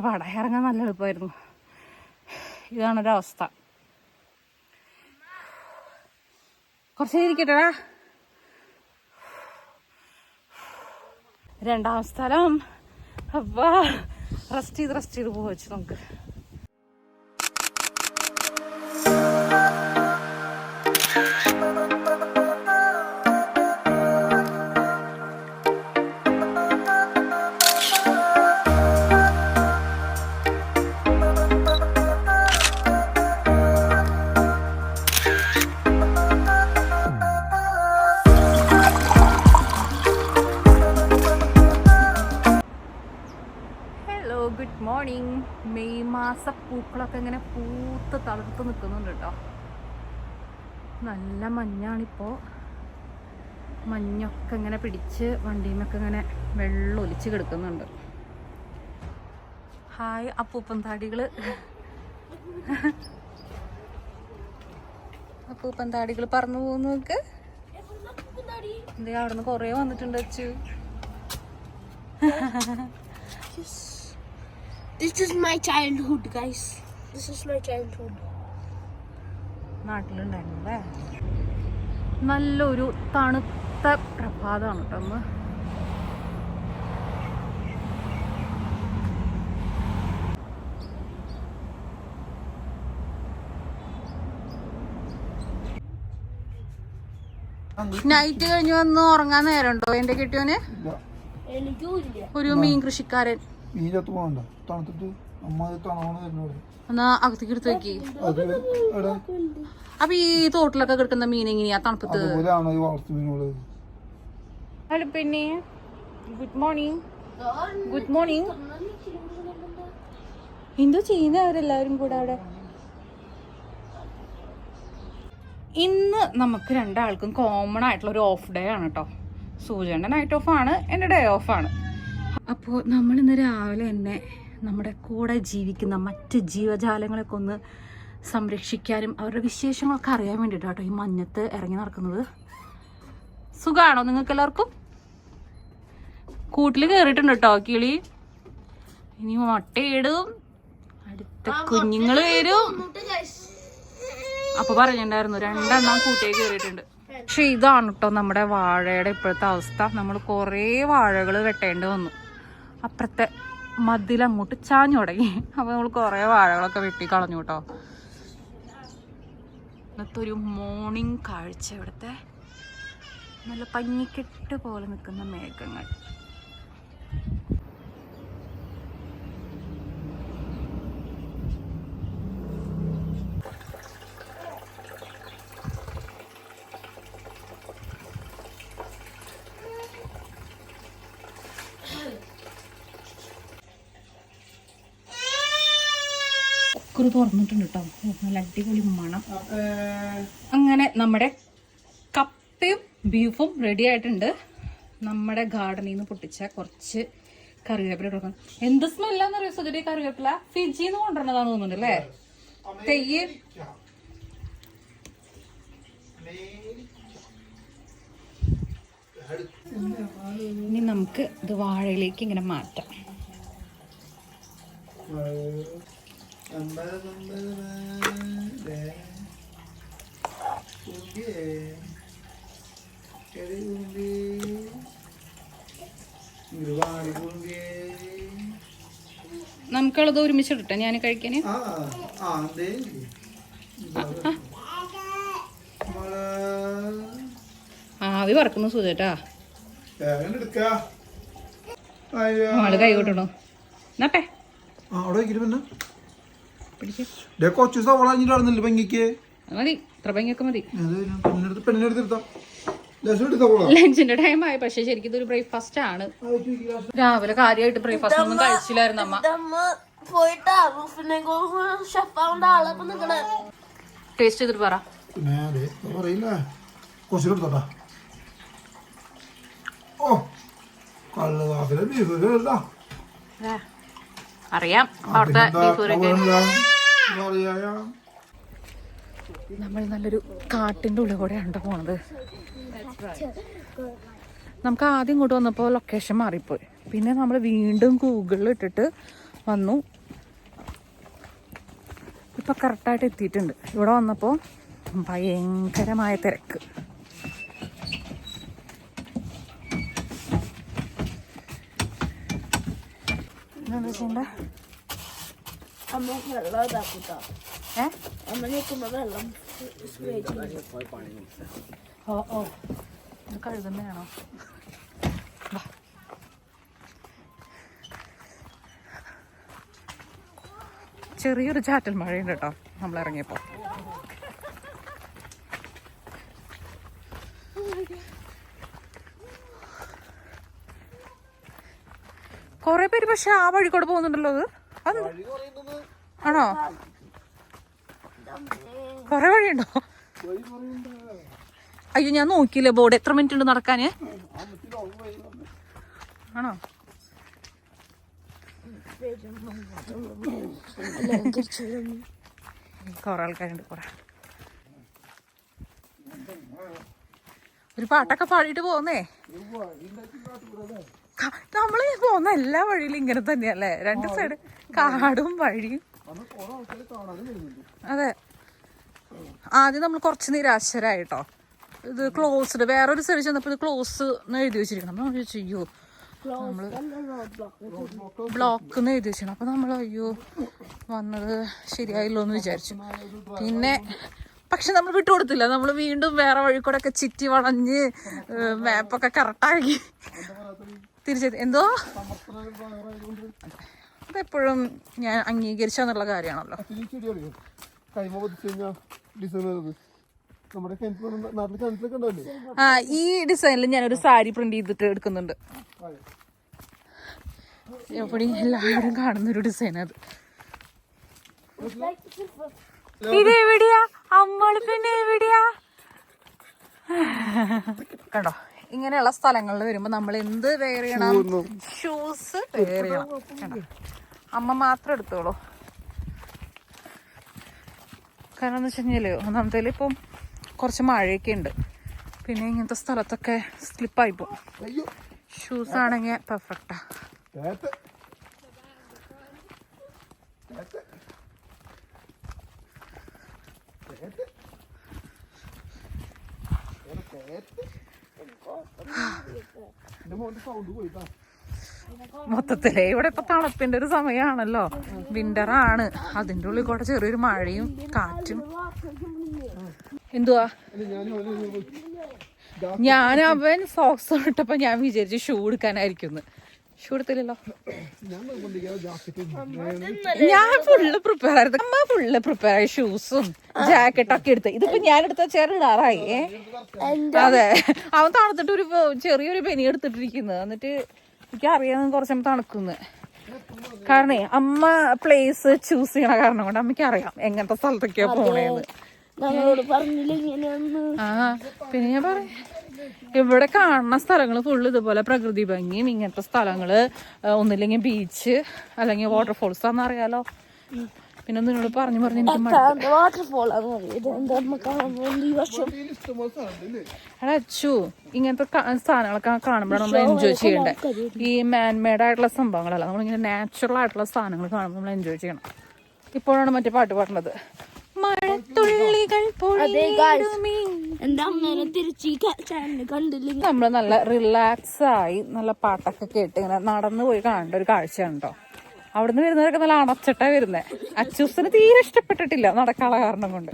പാടാ ഇറങ്ങാൻ നല്ല എളുപ്പമായിരുന്നു. ഇതാണൊരവസ്ഥ. കുറച്ച് ഇരിക്കട്ടെടാ. രണ്ടാം സ്ഥലം. അപ്പാ റെസ്റ്റ് ചെയ്ത് പോവച്ചു നമുക്ക്. Good morning. മെയ് മാസ പൂക്കളൊക്കെ ഇങ്ങനെ പൂത്ത് തളർത്ത് നിൽക്കുന്നുണ്ട് കേട്ടോ. നല്ല മഞ്ഞാണിപ്പോൾ. മഞ്ഞൊക്കെ ഇങ്ങനെ പിടിച്ച് വണ്ടിയിലൊക്കെ ഇങ്ങനെ വെള്ളം ഒലിച്ച് കിടക്കുന്നുണ്ട്. ഹായ് അപ്പൂപ്പൻ താടികൾ പറന്നു പോകുന്നു. നോക്ക് എന്തേ അവിടെ നിന്ന് കുറേ വന്നിട്ടുണ്ട് Achu. This is my childhood, guys. This is my childhood. നാട്ടിലുണ്ടായിരുന്നല്ലേ. നല്ലൊരു തണുത്ത പ്രഭാതമാണ് കേട്ടോ ഒന്ന്. നൈറ്റ് കഴിഞ്ഞ് വന്ന് ഉറങ്ങാൻ നേരമുണ്ടോ എന്റെ കെട്ടിയോന്? ഒരു മീൻ കൃഷിക്കാരൻ. എന്നാ അകത്തേക്ക് എടുത്ത് വെക്കി. അപ്പൊ ഈ തോട്ടിലൊക്കെ കിടക്കുന്ന മീൻ എങ്ങനെയാ തണുപ്പത്ത്? ഹലോ പിന്നെ ഗുഡ് മോർണിംഗ്. എന്തോ ചെയ്യുന്നവരെല്ലാവരും കൂടെ അവിടെ. ഇന്ന് നമുക്ക് രണ്ടാൾക്കും കോമൺ ആയിട്ടുള്ള ഒരു ഓഫ് ഡേ ആണ് കേട്ടോ. സൂര്യൻ്റെ നൈറ്റ് ഓഫ് ആണ്, എൻ്റെ ഡേ ഓഫ് ആണ്. അപ്പോൾ നമ്മളിന്ന് രാവിലെ തന്നെ നമ്മുടെ കൂടെ ജീവിക്കുന്ന മറ്റ് ജീവജാലങ്ങളൊക്കെ ഒന്ന് സംരക്ഷിക്കാനും അവരുടെ വിശേഷങ്ങളൊക്കെ അറിയാൻ വേണ്ടിയിട്ടാണ് കേട്ടോ ഈ മഞ്ഞത്ത് ഇറങ്ങി നടക്കുന്നത്. സുഖമാണോ നിങ്ങൾക്ക് എല്ലാവർക്കും? കൂട്ടിൽ കയറിയിട്ടുണ്ട് കേട്ടോ കിളി. ഇനി മുട്ടയിടും, അടുത്ത കുഞ്ഞുങ്ങൾ വരും. അപ്പോൾ പറഞ്ഞിട്ടുണ്ടായിരുന്നു 2 എണ്ണം കൂട്ടിൽ കയറിയിട്ടുണ്ട്. പക്ഷെ ഇതാണ് കേട്ടോ നമ്മുടെ വാഴയുടെ ഇപ്പോഴത്തെ അവസ്ഥ. നമ്മൾ കുറേ വാഴകൾ വെട്ടേണ്ടി വന്നു. അപ്പുറത്തെ മതിലങ്ങോട്ട് ചാഞ്ഞു തുടങ്ങി. അപ്പോൾ നമ്മൾ കുറേ വാഴകളൊക്കെ വെട്ടി കളഞ്ഞു കേട്ടോ. ഇന്നത്തെ ഒരു മോർണിംഗ് കാഴ്ച. ഇവിടുത്തെ നല്ല പഞ്ഞിക്കെട്ട് പോലെ നിൽക്കുന്ന മേഘങ്ങൾ. കുക്കർ തുറന്നിട്ടുണ്ട് കേട്ടോ. നല്ല അടിപൊളി മണം. അങ്ങനെ നമ്മുടെ കപ്പയും ബീഫും റെഡി ആയിട്ടുണ്ട്. നമ്മുടെ ഗാർഡനിൽ നിന്ന് പൊട്ടിച്ച കുറച്ച് കറിവേപ്പില കൊടുക്കണം. എന്ത് സ്മെല്ലാന്നറിയോ സുഖടി? കറിവേപ്പില ഫിജിന്ന് കൊണ്ടുവരണതാന്ന് തോന്നുന്നുണ്ട് അല്ലേ? തെയ്യ് ഇനി നമുക്ക് ഇത് വാഴയിലേക്ക് ഇങ്ങനെ മാറ്റാം. നമുക്കുള്ളത് ഒരുമിച്ചിട്ടെ ഞാൻ കഴിക്കാന്. ആവി പറക്കുന്നു സുഖേട്ടാ. ആള് കൈ കൊട്ടണോ എന്നാപ്പേ കൊച്ചു സവാള ഭംഗിക്ക് മതി. ഇത്ര ഭംഗിയൊക്കെ മതി. ലഞ്ചിന്റെ ടൈം ആയി. പക്ഷെ ശരിക്കും ഇതൊരു ബ്രേക്ക്ഫാസ്റ്റ് ആണ്. രാവിലെ കാര്യമായിട്ട് ബ്രേക്ക്ഫാസ്റ്റ് ഒന്നും കഴിച്ചില്ലായിരുന്നു അമ്മ. ടേസ്റ്റ് ചെയ്തിട്ട് പറ. അറിയാം അവിടുത്തെ ബീഫൂരൊക്കെ. നമ്മൾ നല്ലൊരു കാട്ടിൻ്റെ ഉള്ളിൽ കൂടെയാണ് പോണത്. നമുക്ക് ആദ്യം ഇങ്ങോട്ട് വന്നപ്പോൾ ലൊക്കേഷൻ മാറിപ്പോയി. പിന്നെ നമ്മൾ വീണ്ടും ഗൂഗിളിൽ ഇട്ടിട്ട് വന്നു. ഇപ്പം കറക്റ്റായിട്ട് എത്തിയിട്ടുണ്ട്. ഇവിടെ വന്നപ്പോൾ ഭയങ്കരമായ തിരക്ക്. എന്താ ചെയ്യണ്ടേ? ഓ ഇത് കഴുകുന്നതാണോ? ചെറിയൊരു ചാറ്റൽ മഴയുണ്ട് കേട്ടോ നമ്മൾ ഇറങ്ങിയപ്പോ. കൊറേ പേര് പക്ഷെ ആ വഴി കൂടെ പോകുന്നുണ്ടല്ലോ. അത് ആണോ? കൊറേ വഴിയുണ്ടോ? അയ്യോ ഞാൻ നോക്കിയില്ലേ ബോർഡ്. എത്ര മിനിറ്റ് ഉണ്ട് നടക്കാന്? ആണോ? കൊറേ ആൾക്കാരുണ്ട്. ഒരു പാട്ടൊക്കെ പാടിയിട്ട് പോന്നേ. നമ്മള് പോകുന്ന എല്ലാ വഴിയിലും ഇങ്ങനെ തന്നെയല്ലേ? രണ്ട് സൈഡ് കാടും വഴിയും. അതെ. ആദ്യം നമ്മൾ കുറച്ച് നിരാശരായിട്ടോ. ഇത് ക്ലോസ്ഡ്. വേറൊരു സൈഡ് ചെന്നപ്പോ ഇത് ക്ലോസ് എന്ന് എഴുതി വെച്ചിരിക്കണം. നമ്മൾ ചോദിച്ചു അയ്യോ നമ്മള് ബ്ലോക്ക് എന്ന് എഴുതി വെച്ചിരുന്നു. അപ്പൊ നമ്മൾ അയ്യോ വന്നത് ശരിയായില്ലോ എന്ന് വിചാരിച്ചു. പിന്നെ പക്ഷെ നമ്മൾ വിട്ടുകൊടുത്തില്ല. നമ്മൾ വീണ്ടും വേറെ വഴി കൂടെ ഒക്കെ ചുറ്റി വളഞ്ഞ് മാപ്പൊക്കെ കറക്റ്റാക്കി തിരിച്ചെത്തി. എന്തോ അതെപ്പോഴും ഞാൻ അംഗീകരിച്ചെന്നുള്ള കാര്യമാണല്ലോ. ആ ഈ ഡിസൈനിൽ ഞാനൊരു സാരി പ്രിന്റ് ചെയ്തിട്ട് എടുക്കുന്നുണ്ട്. എവിടെയും എല്ലാവരും കാണുന്നൊരു ഡിസൈൻ അത്. ഇതെവിടെയാ? അമ്മള് പിന്നെ എവിടെയാ? കണ്ടോ, ഇങ്ങനെയുള്ള സ്ഥലങ്ങളിൽ വരുമ്പോ നമ്മൾ എന്ത് വെയർ ചെയ്യണം? ഷൂസ് വെയർ ചെയ്യണം. കണ്ടോ, അമ്മ മാത്രം എടുത്തോളൂ. കാരണം എന്ന് വെച്ച് കഴിഞ്ഞാല് ഒന്നാമത്തേല് ഇപ്പം കുറച്ച് മഴയൊക്കെ ഉണ്ട്. പിന്നെ ഇങ്ങനത്തെ സ്ഥലത്തൊക്കെ സ്ലിപ്പായി പോകും. ഷൂസ് ആണെങ്കിൽ പെർഫെക്റ്റാ. മൊത്തത്തിലേ ഇവിടെ ഇപ്പൊ തണുപ്പിന്റെ ഒരു സമയമാണല്ലോ. വിന്റർ ആണ്. അതിന്റെ ഉള്ളിൽ കൂടെ ചെറിയൊരു മഴയും കാറ്റും. എന്തുവാ? ഞാൻ അവൻ സോക്സ് ഇട്ടപ്പോ ഞാൻ വിചാരിച്ചു ഷൂ എടുക്കാനായിരിക്കും. ഷൂ എടുത്തില്ലല്ലോ. ഞാൻ ഫുള്ള് പ്രിപ്പയർ ആയിരുന്നു. അമ്മ ഫുള്ള് പ്രിപ്പയർ ആയി. ഷൂസും ജാക്കറ്റൊക്കെ എടുത്ത്. ഇതിപ്പോ ഞാൻ എടുത്ത ചെറുതാറായി. അതെ, അവൻ തണുത്തിട്ട് ഒരു ചെറിയൊരു പെനി എടുത്തിട്ടിരിക്കുന്നത്. എന്നിട്ട് എനിക്ക് അറിയാൻ കുറച്ചും തണുക്കുന്നു. കാരണം അമ്മ പ്ലേസ് ചൂസ് ചെയ്യണ കാരണം കൊണ്ട് അമ്മയ്ക്ക് അറിയാം എങ്ങനത്തെ സ്ഥലത്തൊക്കെയാ പോണേന്ന്. ആ പിന്നെ ഞാൻ പറയാം, ഇവിടെ കാണുന്ന സ്ഥലങ്ങള് ഫുള്ള് ഇതുപോലെ പ്രകൃതി ഭംഗിയും ഇങ്ങനത്തെ സ്ഥലങ്ങള്. ഒന്നില്ലെങ്കിൽ ബീച്ച് അല്ലെങ്കിൽ വാട്ടർഫോൾസ് ആണെന്ന് അറിയാലോ. പിന്നെ നിന്നോട് പറഞ്ഞു എനിക്ക് അച്ചു ഇങ്ങനത്തെ സാധനങ്ങളൊക്കെ കാണുമ്പോഴാണ് നമ്മൾ എൻജോയ് ചെയ്യണ്ടേ. ഈ മാൻമെയ്ഡ് ആയിട്ടുള്ള സംഭവങ്ങളല്ല, നമ്മളിങ്ങനെ നാച്ചുറൽ ആയിട്ടുള്ള സാധനങ്ങൾ കാണുമ്പോൾ നമ്മൾ എൻജോയ് ചെയ്യണം. ഇപ്പോഴാണ് മറ്റേ പാട്ട് പാടുന്നത്. നമ്മള് നല്ല റിലാക്സ് ആയി നല്ല പാട്ടൊക്കെ കേട്ട് ഇങ്ങനെ നടന്നു പോയി കാണേണ്ട ഒരു കാഴ്ചയാണ് കേട്ടോ. അവിടുന്ന് വരുന്നവരൊക്കെ നല്ല അടച്ചിട്ടാ വരുന്നേ. അച്ചൂസിന് തീരെ ഇഷ്ടപ്പെട്ടിട്ടില്ല നടക്കാനുള്ള കാരണം കൊണ്ട്.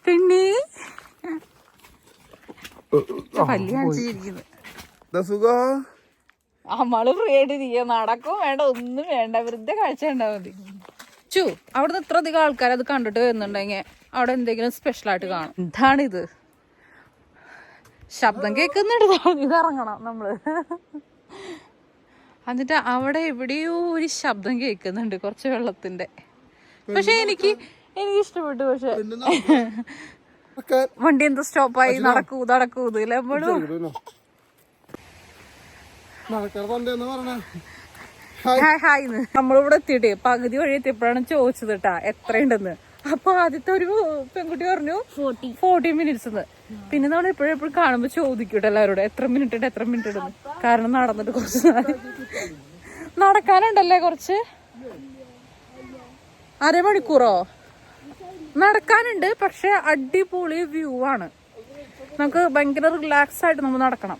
പിന്നെ പല്ലി കാണിച്ചിരിക്കുന്നത് നമ്മള് ഫ്രീ ആയിട്ട് ചെയ്യാ. നടക്കും വേണ്ട, ഒന്നും വേണ്ട, വെറുതെ കാഴ്ച കണ്ടാ മതി. അവിടുന്ന് ഇത്ര അധികം ആൾക്കാർ അത് കണ്ടിട്ട് വരുന്നുണ്ടെങ്കിൽ അവിടെ എന്തെങ്കിലും സ്പെഷ്യൽ ആയിട്ട് കാണും. എന്താണിത്? ശബ്ദം കേൾക്കുന്നുണ്ട്. ഇത് ഇറങ്ങണം നമ്മള്. എന്നിട്ട് അവിടെ എവിടെയോ ഒരു ശബ്ദം കേൾക്കുന്നുണ്ട്, കുറച്ച് വെള്ളത്തിന്റെ. പക്ഷെ എനിക്ക് ഇഷ്ടപ്പെട്ടു. പക്ഷെ വണ്ടി എന്താ സ്റ്റോപ്പായി? നടക്കൂതില്ല എപ്പോഴും. ഹായ്ന്ന് നമ്മളിവിടെ എത്തിയിട്ടേ പകുതി വഴി എത്തിയപ്പോഴാണ് ചോദിച്ചത് കേട്ടാ എത്രയുണ്ടെന്ന്. അപ്പൊ ആദ്യത്തെ ഒരു പെൺകുട്ടി പറഞ്ഞു 40 മിനിറ്റ്സ്. പിന്നെ നമ്മൾ എപ്പോഴും കാണുമ്പോ ചോദിക്കൂട്ടെ എല്ലാവരോടും എത്ര മിനിറ്റ് ഉണ്ട്. കാരണം നടന്നിട്ട് കുറച്ച് നടക്കാനുണ്ടല്ലേ കുറച്ച്? അരമണിക്കൂറോ? നടക്കാനുണ്ട്, പക്ഷെ അടിപൊളി വ്യൂ ആണ്. നമുക്ക് ഭയങ്കര റിലാക്സ് ആയിട്ട് നമ്മൾ നടക്കണം.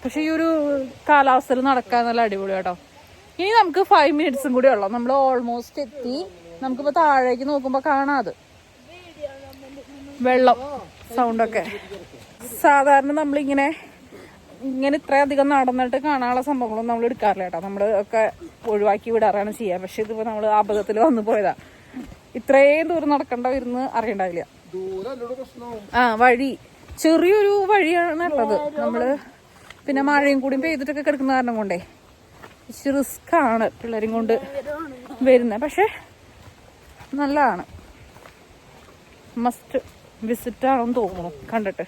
പക്ഷെ ഈ ഒരു കാലാവസ്ഥയിൽ നടക്കാൻ നല്ല അടിപൊളി കേട്ടോ. ഇനി നമുക്ക് 5 മിനിറ്റ്സും കൂടി ഉള്ളു. നമ്മൾ ഓൾമോസ്റ്റ് എത്തി. നമുക്കിപ്പോ താഴേക്ക് നോക്കുമ്പോ കാണാതെ വെള്ളം സൗണ്ടൊക്കെ. സാധാരണ നമ്മളിങ്ങനെ ഇത്രയധികം നടന്നിട്ട് കാണാനുള്ള സംഭവങ്ങളൊന്നും നമ്മൾ എടുക്കാറില്ല കേട്ടോ. നമ്മൾ ഒക്കെ ഒഴിവാക്കി വിടാറാണ് ചെയ്യുക. പക്ഷെ ഇതിപ്പോ നമ്മൾ അബദ്ധത്തിൽ വന്നു പോയതാ. ഇത്രയും ദൂരം നടക്കേണ്ട വരുന്ന് അറിയണ്ടാവില്ല. വഴി ചെറിയൊരു വഴിയാണ് ഉള്ളത്. നമ്മള് പിന്നെ മഴയും കൂടി പെയ്തിട്ടൊക്കെ കിടക്കുന്ന കാരണം കൊണ്ടേ ഇച്ചിരി റിസ്ക് ആണ് പിള്ളേരും കൊണ്ട് വരുന്നത്. പക്ഷെ നല്ലതാണ്. മസ്റ്റ് വിസിറ്റ് ആണെന്ന് തോന്നുന്നു കണ്ടിട്ട്.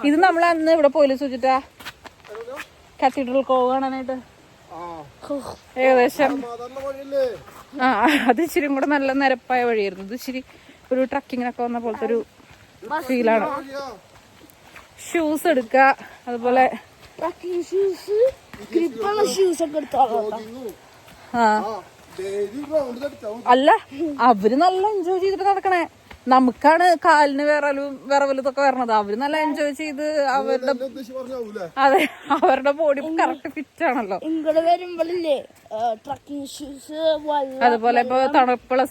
ഇത് നമ്മൾ അന്ന് ഇവിടെ പോയില്ല സൂചിട്ടാ, കത്തീഡ്രൽ കോവ് കാണാനായിട്ട്. ഏകദേശം അത് ഇച്ചിരി കൂടെ നല്ല നിരപ്പായ വഴിയായിരുന്നു. ഇത് ഇച്ചിരി ഒരു ട്രക്കിങ്ങിനൊക്കെ വന്ന പോലത്തെ ഒരു ഫീലാണ്. ഷൂസ് എടുക്ക, അതുപോലെ അല്ല അവര് നല്ല എൻജോയ് ചെയ്തിട്ട് നടക്കണേ. നമുക്കാണ് കാലിന് വിറവലതൊക്കെ വരണത്. അവര് നല്ല എൻജോയ് ചെയ്ത് അതെ, അവരുടെ ബോഡി കറക്റ്റ് ഫിറ്റ് ആണല്ലോ. അതുപോലെ ഇപ്പൊ തണുപ്പുള്ള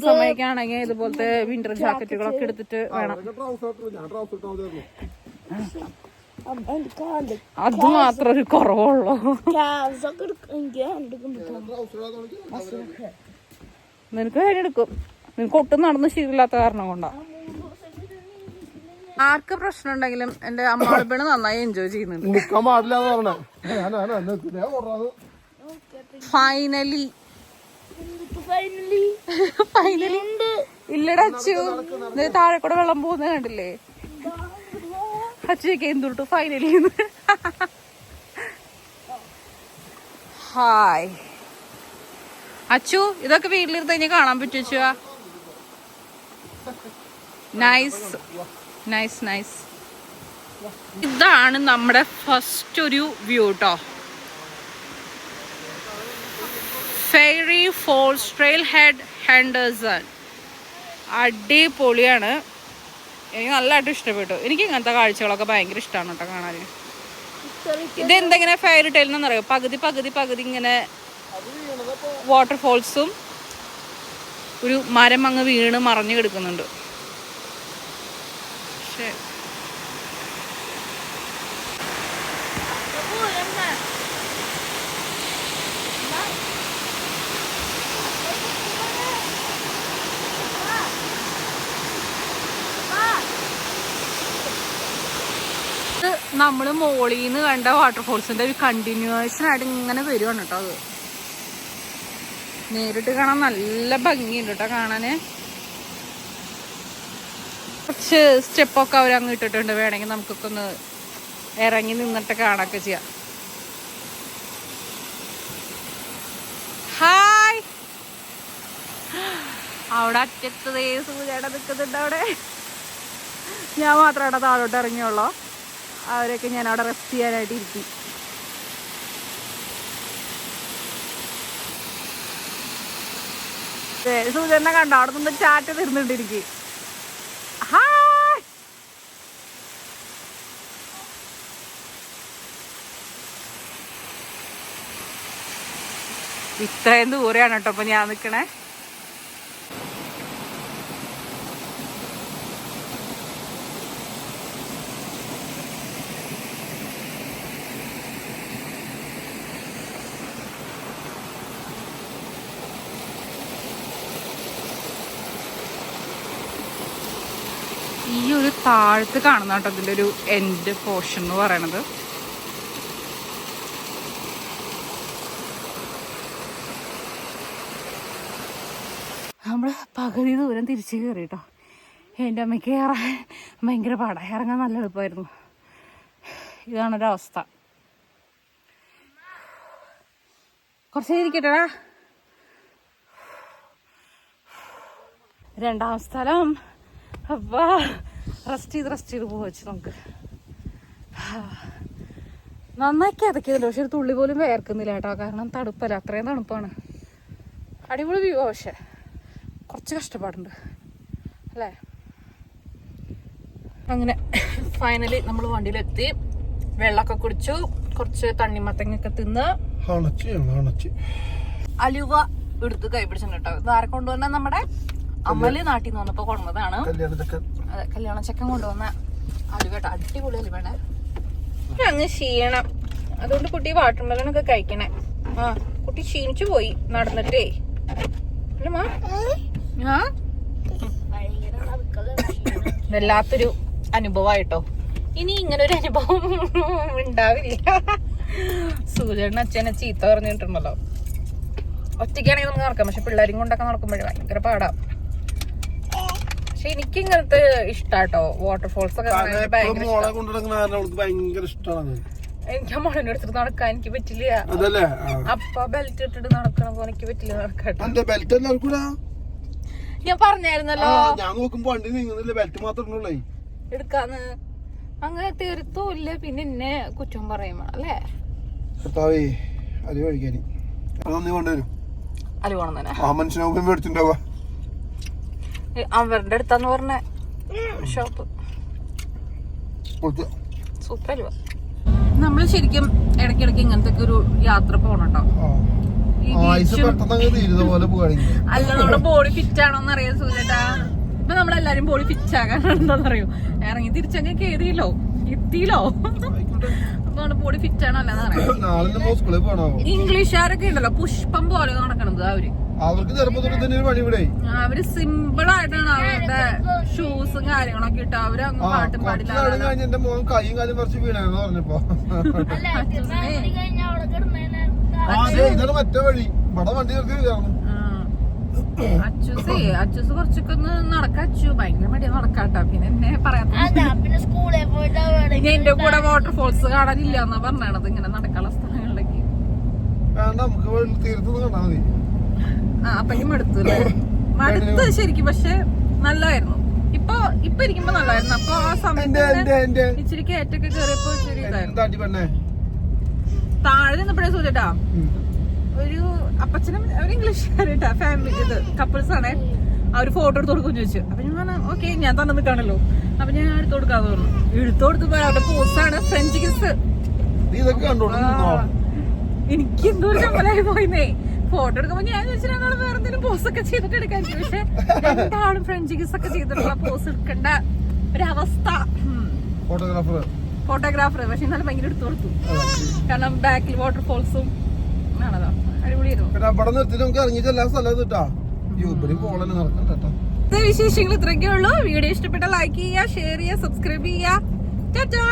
സമയൊക്കെയാണെങ്കിൽ ഇതുപോലത്തെ വിന്റർ ജാക്കറ്റുകളൊക്കെ എടുത്തിട്ട് വേണം. അത് മാത്രം ഒരു കുറവുള്ളൂ. നിനക്ക് വേനെടുക്കും. നിനക്ക് ഒട്ടും നടന്ന് ശീലമില്ലാത്ത കാരണം കൊണ്ടാ. ആർക്ക് പ്രശ്നം ഉണ്ടെങ്കിലും എന്റെ അമ്മാളിപ്പണ് നന്നായി എൻജോയ് ചെയ്യുന്നുണ്ട്. ഫൈനലി ഇല്ലടാ അച്ചു, താഴെ കൂടെ വെള്ളം പോകുന്നത് കണ്ടില്ലേ? അച്ചുക്ക് എന്തുട്ടു ഫൈനലി. ഹായ് അച്ചു, ഇതൊക്കെ വീട്ടിലിരുന്ന് കഴിഞ്ഞാൽ കാണാൻ പറ്റുവാ. Nice nice nice. ഇതാണ് നമ്മുടെ ഫസ്റ്റ് ഒരു വ്യൂ കേട്ടോ. Fairy Falls trail head Henderson. അടിപൊളിയാണ്. എനിക്ക് നല്ലതായിട്ട് ഇഷ്ടപ്പെട്ടു. എനിക്ക് ഇങ്ങനത്തെ കാഴ്ചകളൊക്കെ ഭയങ്കര ഇഷ്ടമാണ് കേട്ടോ കാണാൻ. ഇതെന്തെങ്ങനെ ഫെയറി ടെയിൽ എന്നറിയോ? പകുതി പകുതി പകുതി ഇങ്ങനെ വാട്ടർഫോൾസും ഒരു മരം അങ്ങ് വീണ് മറഞ്ഞു കിടക്കുന്നുണ്ട്. പക്ഷേ നമ്മള് മോളീന്ന് കണ്ട വാട്ടർഫോൾസിന്റെ ഒരു കണ്ടിന്യൂവേഷൻ ആയിട്ട് ഇങ്ങനെ വരുവാണ് കേട്ടോ. അത് നേരിട്ട് കാണാൻ നല്ല ഭംഗിയുണ്ട് കേട്ടോ കാണാന്. കുറച്ച് സ്റ്റെപ്പൊക്കെ അവർ അങ്ങ് ഇട്ടിട്ടുണ്ട്. വേണമെങ്കിൽ നമുക്കൊക്കെ ഒന്ന് ഇറങ്ങി നിന്നിട്ട് കാണാനൊക്കെ ചെയ്യാം. ഹായ്, അവിടെ അറ്റത്ത് സൂചേട്ട നിൽക്കുന്നുണ്ട്. അവിടെ ഞാൻ മാത്രമായിട്ട് താഴോട്ട് ഇറങ്ങിയുള്ളൂ. അവരൊക്കെ ഞാൻ അവിടെ റെസ്റ്റ് ചെയ്യാനായിട്ട് ഇരുത്തി. സൂചന കണ്ടോ? അവിടെ നിന്ന് ചാറ്റ് തരുന്നുണ്ട് എനിക്ക്. ഹായ്, ഇത്രയും ദൂരെയാണ് കേട്ടോ ഇപ്പൊ ഞാൻ നിക്കണേ. ഈ ഒരു താഴത്ത് കാണുന്ന കേട്ടോ ഇതിൻ്റെ ഒരു എൻഡ് പോർഷൻ എന്ന് പറയണത്. നമ്മൾ പകുതി ദൂരം തിരിച്ച് കയറി കേട്ടോ. എൻ്റെ അമ്മയ്ക്ക് കയറാൻ ഭയങ്കര പാടാണ്. ഇറങ്ങാൻ നല്ല എളുപ്പമായിരുന്നു. ഇതാണൊരവസ്ഥ. കുറച്ച് ഇരിക്കട്ടെടാ. രണ്ടാം സ്ഥലം. അപ്പാ റെസ്റ്റ് ചെയ്ത് പോവച്ചു നമുക്ക്. നന്നായി കിതക്കുന്നുണ്ട്, പക്ഷെ ഒരു തുള്ളി പോലും വേർക്കുന്നില്ല കേട്ടോ, കാരണം തണുപ്പല്ല, അത്രയും തണുപ്പാണ്. അടിപൊളി വ്യൂ, പക്ഷെ കുറച്ച് കഷ്ടപ്പാടുണ്ട് അല്ലേ. അങ്ങനെ ഫൈനലി നമ്മൾ വണ്ടിയിലെത്തി, വെള്ളമൊക്കെ കുടിച്ചു, കുറച്ച് തണ്ണിമത്തങ്ങൊക്കെ തിന്ന് അലുവ എടുത്ത് കൈ പിടിച്ചിട്ടുണ്ട് കേട്ടോ. ഇതാരെ കൊണ്ടുവന്ന നമ്മുടെ അമല് നാട്ടിൽ നിന്ന് വന്നപ്പോ കൊണ്ടുവന്നതാണ്. അതെ, കല്യാണ ചക്കൻ കൊണ്ടുവന്ന അലുവ കേട്ടോ, അടിപൊളി അലുവേണേ. അങ്ങ് ക്ഷീണം, അതുകൊണ്ട് കുട്ടി വാട്ടർ മെലനൊക്കെ കഴിക്കണേ. ആ കുട്ടി ക്ഷീണിച്ചു പോയി നടന്നിട്ടേ. വല്ലാത്തൊരു അനുഭവമായിട്ടോ. ഇനി ഇങ്ങനെ ഒരു അനുഭവം ഉണ്ടാവില്ല. സൂര്യൻ അച്ഛനെ ചീത്ത പറഞ്ഞിട്ടുണ്ടല്ലോ. ഒറ്റയ്ക്കാണെങ്കിൽ നമുക്ക് നടക്കാം, പക്ഷെ പിള്ളേരും കൊണ്ടൊക്കെ നടക്കുമ്പോഴേ ഭയങ്കര പാടാ. പക്ഷെ എനിക്ക് ഇങ്ങനത്തെ ഇഷ്ടാട്ടോ, വാട്ടർഫോൾസ് ഒക്കെ ഭയങ്കര ഇഷ്ടമാണ്. എനിക്ക് മോളിനെ എടുത്തിട്ട് നടക്കാൻ എനിക്ക് പറ്റില്ല. അപ്പൊ ബെൽറ്റ് ഇട്ടിട്ട് നടക്കണ പോലെ എനിക്ക് പറ്റില്ല നടക്കാട്ടോ. ഞാൻ പറഞ്ഞായിരുന്നല്ലോ ഞാൻ നോക്കുമ്പോ വണ്ടി നീങ്ങുന്നില്ല, ബെൽറ്റ് മാത്രമേ എടുക്കാന്ന്. അങ്ങനെ തീർത്തും ഇല്ല, പിന്നെ എന്നെ കുറ്റം പറയും അല്ലേ. അലു കഴിക്കാന് അലു വേണം തന്നെ ആ മനുഷ്യനാവുമ്പോ മേടിച്ചിട്ടുണ്ടാവുക. അവരുടെ അടുത്താന്ന് പറഞ്ഞ ഷോപ്പ് സൂപ്പർ അലുവ. നമ്മള് ശരിക്കും ഇടയ്ക്കിടയ്ക്ക് ഇങ്ങനത്തെ ഒരു യാത്ര പോണം കേട്ടോ. അല്ല, നമ്മുടെ ബോഡി ഫിറ്റ് ആണോന്ന് അറിയാൻ സൂചേട്ടാ. ഇപ്പൊ നമ്മളെല്ലാരും ബോഡി ഫിറ്റ് ആകാൻ എന്താണെന്നറിയോ, ഇറങ്ങി തിരിച്ചങ്ങ് കേറിയല്ലോ, എത്തിയില്ലോ. അപ്പൊ ബോഡി ഫിറ്റ് ആണോ അല്ലാന്ന് ഇംഗ്ലീഷുകാരൊക്കെ ഉണ്ടല്ലോ പുഷ്പം പോലെ നടക്കണത്. അവര് സിമ്പിൾ ആയിട്ടാണ് അവരുടെ ഷൂസും കാര്യങ്ങളൊക്കെ ഇട്ട് അവര് അങ്ങ് പാട്ടും പാടില്ല. അച്ചൂസ് കുറച്ചൊക്കെ ഒന്ന് നടക്കച്ചു, ഭയങ്കര മടിയാ നടക്കാട്ടോ. പിന്നെ എന്നെ പറയാത്ത ഇനി എന്റെ കൂടെ വാട്ടർഫോൾസ് കാണാനില്ല എന്നാ പറഞ്ഞത്, ഇങ്ങനെ നടക്കാനുള്ള സ്ഥലങ്ങളിലേക്ക്. അപ്പക്കും മടുത്ത് ശരിക്കും, പക്ഷെ നല്ലതായിരുന്നു. ഇപ്പൊ ഇരിക്കുമ്പോ നല്ലതായിരുന്നു. അപ്പൊ ആ സമയത്ത് ഇച്ചിരി കയറ്റൊക്കെ കേറിയപ്പോ ഇച്ചിരി ഇതായിരുന്നു. താഴെ നിന്നപ്പോഴേ സൂചിട്ടാ ഒരു അപ്പച്ചനും ഒരു ഇംഗ്ലീഷുകാരിട്ടാ ഫാമിലി, ഇത് കപ്പിൾസ് ആണേ. അവര് ഫോട്ടോ എടുത്ത് കൊടുക്കുമെന്ന് ചോദിച്ചു. അപ്പൊ ഞാൻ ഓക്കെ, ഞാൻ തന്നെ നിൽക്കാണല്ലോ, അപ്പൊ ഞാൻ എടുത്തു കൊടുക്കാന്ന് പറഞ്ഞു. എടുത്തു കൊടുത്തപ്പോ അവരുടെ പോസ്റ്റാണ് ഫ്രഞ്ച് കിസ്. എനിക്ക് എന്തോ ഒരു ചമ്മലായി പോയിന്നേ. ഫോട്ടോ എടുക്കുമ്പോ ഞാൻ ചോദിച്ചാൽ വേറെ എന്തെങ്കിലും പോസ് ഒക്കെ ചെയ്തിട്ട് എടുക്കാൻ, പക്ഷെ രണ്ടാളും ഫ്രഞ്ച് കിസ് ഒക്കെ ചെയ്തിട്ടുള്ള പോസ് എടുക്കേണ്ട ഒരവസ്ഥ. ഫോട്ടോഗ്രാഫർ പക്ഷെ എന്നാലും ഭയങ്കര എടുത്തു കൊടുത്തു, കാരണം ബാക്കിൽ വാട്ടർഫോൾസും ആണല്ലോ. അടിപൊളിയായിരുന്നു. വിശേഷങ്ങൾ ഇത്രയൊക്കെ ഉള്ളൂ. വീഡിയോ ഇഷ്ടപ്പെട്ട ലൈക്ക് ചെയ്യുക, ഷെയർ ചെയ്യുക, സബ്സ്ക്രൈബ് ചെയ്യുക. ടാറ്റാ.